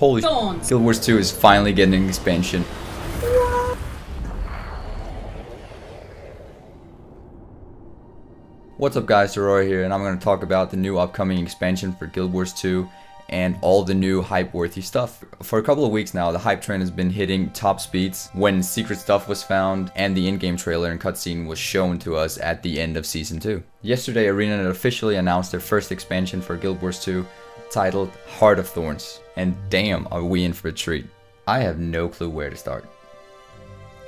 Holy shit. Guild Wars 2 is finally getting an expansion. What's up guys, Deroir here, and I'm going to talk about the new upcoming expansion for Guild Wars 2 and all the new hype-worthy stuff. For a couple of weeks now, the hype train has been hitting top speeds when secret stuff was found and the in-game trailer and cutscene was shown to us at the end of Season 2. Yesterday, ArenaNet officially announced their first expansion for Guild Wars 2, titled Heart of Thorns, and damn are we in for a treat. I have no clue where to start.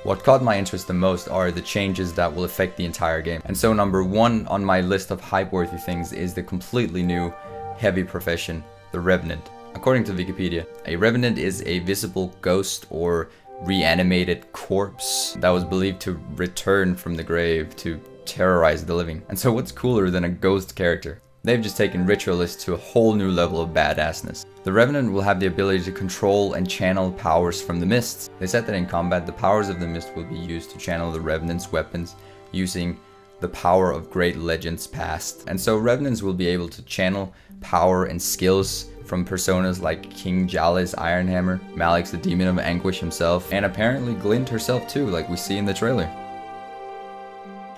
What caught my interest the most are the changes that will affect the entire game. And so number one on my list of hype-worthy things is the completely new heavy profession, the Revenant. According to Wikipedia, a Revenant is a visible ghost or reanimated corpse that was believed to return from the grave to terrorize the living. And so what's cooler than a ghost character? They've just taken ritualists to a whole new level of badassness. The Revenant will have the ability to control and channel powers from the mists. They said that in combat, the powers of the mist will be used to channel the Revenant's weapons using the power of great legends past. And so Revenants will be able to channel power and skills from personas like King Jale's Iron Hammer, Malik's the Demon of Anguish himself, and apparently Glint herself too, like we see in the trailer.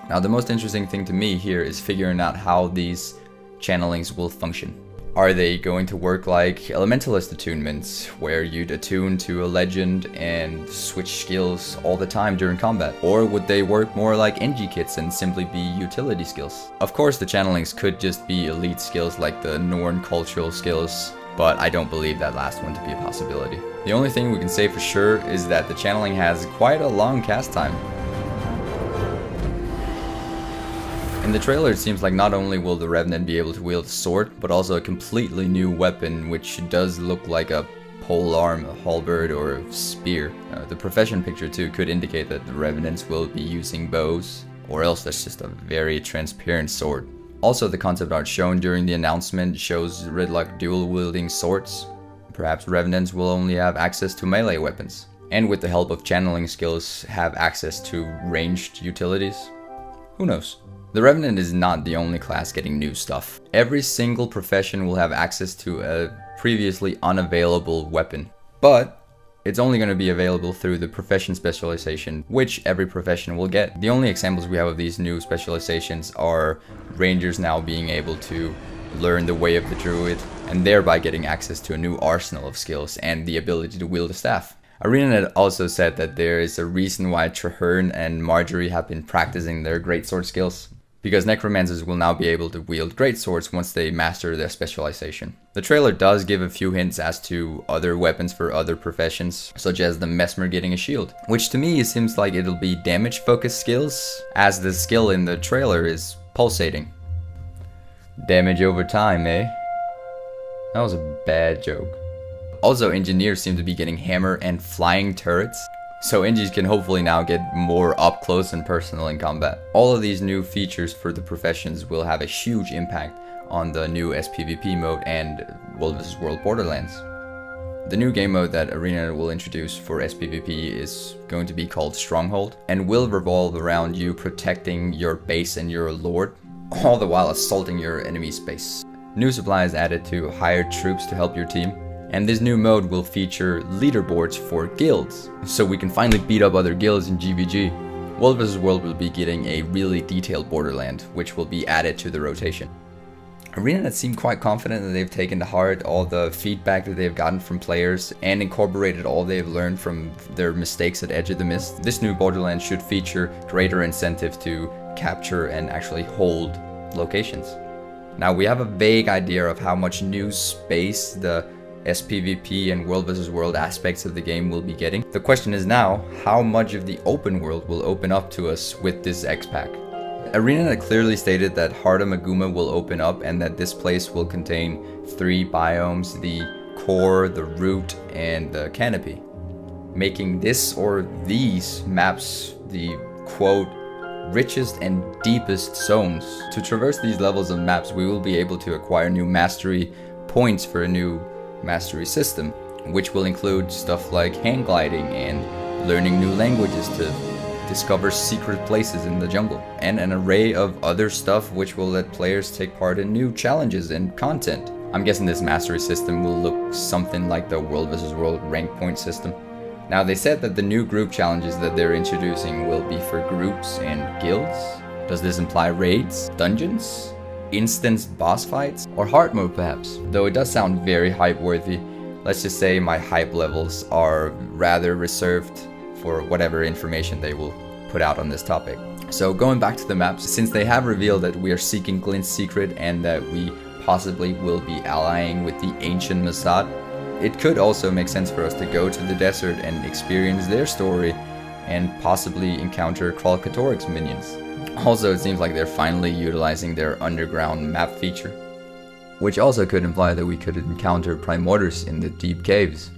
Now the most interesting thing to me here is figuring out how these channelings will function. Are they going to work like Elementalist attunements, where you'd attune to a legend and switch skills all the time during combat? Or would they work more like NG kits and simply be utility skills? Of course the channelings could just be elite skills like the Norn cultural skills, but I don't believe that last one to be a possibility. The only thing we can say for sure is that the channeling has quite a long cast time. In the trailer it seems like not only will the Revenant be able to wield a sword, but also a completely new weapon which does look like a polearm, a halberd, or a spear. The profession picture too could indicate that the Revenants will be using bows, or else that's just a very transparent sword. Also the concept art shown during the announcement shows Ridlock dual wielding swords. Perhaps Revenants will only have access to melee weapons, and with the help of channeling skills have access to ranged utilities. Who knows? The Revenant is not the only class getting new stuff. Every single profession will have access to a previously unavailable weapon, but it's only going to be available through the profession specialization, which every profession will get. The only examples we have of these new specializations are Rangers now being able to learn the way of the Druid, and thereby getting access to a new arsenal of skills and the ability to wield a staff. ArenaNet also said that there is a reason why Traherne and Marjorie have been practicing their greatsword skills, because necromancers will now be able to wield greatswords once they master their specialization. The trailer does give a few hints as to other weapons for other professions, such as the Mesmer getting a shield, which to me seems like it'll be damage focused skills, as the skill in the trailer is pulsating. Damage over time, eh? That was a bad joke. Also, engineers seem to be getting hammer and flying turrets, so NGs can hopefully now get more up close and personal in combat. All of these new features for the professions will have a huge impact on the new SPVP mode and World vs. World Borderlands. The new game mode that ArenaNet will introduce for SPVP is going to be called Stronghold, and will revolve around you protecting your base and your lord, all the while assaulting your enemy's base. New supplies added to hire troops to help your team. And this new mode will feature leaderboards for guilds, so we can finally beat up other guilds in GVG. World vs. World will be getting a really detailed borderland, which will be added to the rotation. ArenaNet seemed quite confident that they've taken to heart all the feedback that they've gotten from players and incorporated all they've learned from their mistakes at Edge of the Mist. This new borderland should feature greater incentive to capture and actually hold locations. Now we have a vague idea of how much new space the SPVP and World vs. World aspects of the game will be getting. The question is now, how much of the open world will open up to us with this X-Pack? ArenaNet clearly stated that Heart of Maguma will open up and that this place will contain 3 biomes, the core, the root, and the canopy, making this or these maps the quote richest and deepest zones. To traverse these levels of maps, we will be able to acquire new mastery points for a new mastery system, which will include stuff like hang gliding and learning new languages to discover secret places in the jungle, and an array of other stuff which will let players take part in new challenges and content. I'm guessing this mastery system will look something like the world versus world rank point system. Now they said that the new group challenges that they're introducing will be for groups and guilds. Does this imply raids, dungeons, instance boss fights, or hard mode perhaps? Though it does sound very hype worthy, let's just say my hype levels are rather reserved for whatever information they will put out on this topic. So going back to the maps, since they have revealed that we are seeking Glint's secret and that we possibly will be allying with the ancient Mossad, it could also make sense for us to go to the desert and experience their story and possibly encounter Kralkatorik's minions. Also, it seems like they're finally utilizing their underground map feature, which also could imply that we could encounter Primordius in the deep caves.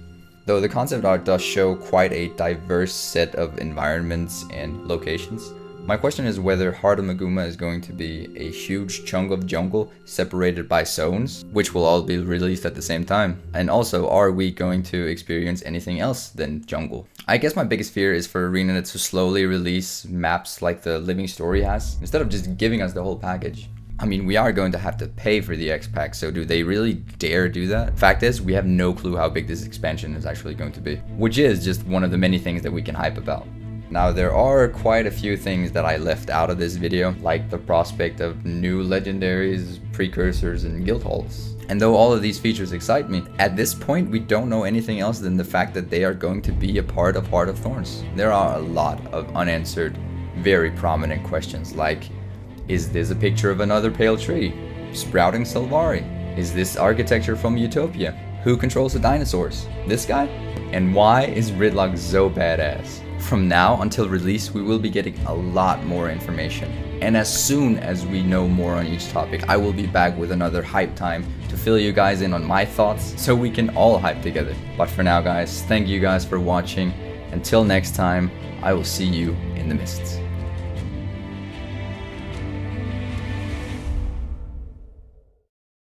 Though the concept art does show quite a diverse set of environments and locations, my question is whether Heart of Maguma is going to be a huge chunk of jungle separated by zones, which will all be released at the same time. And also, are we going to experience anything else than jungle? I guess my biggest fear is for ArenaNet to slowly release maps like the Living Story has, instead of just giving us the whole package. I mean, we are going to have to pay for the X-Pack, so do they really dare do that? Fact is, we have no clue how big this expansion is actually going to be, which is just one of the many things that we can hype about. Now, there are quite a few things that I left out of this video, like the prospect of new legendaries, precursors, and guild halls. And though all of these features excite me, at this point we don't know anything else than the fact that they are going to be a part of Heart of Thorns. There are a lot of unanswered, very prominent questions like, is this a picture of another pale tree? Sprouting Sylvari? Is this architecture from Utopia? Who controls the dinosaurs? This guy? And why is Ridlock so badass? From now until release, we will be getting a lot more information. And as soon as we know more on each topic, I will be back with another hype time to fill you guys in on my thoughts so we can all hype together. But for now guys, thank you guys for watching. Until next time, I will see you in the mists.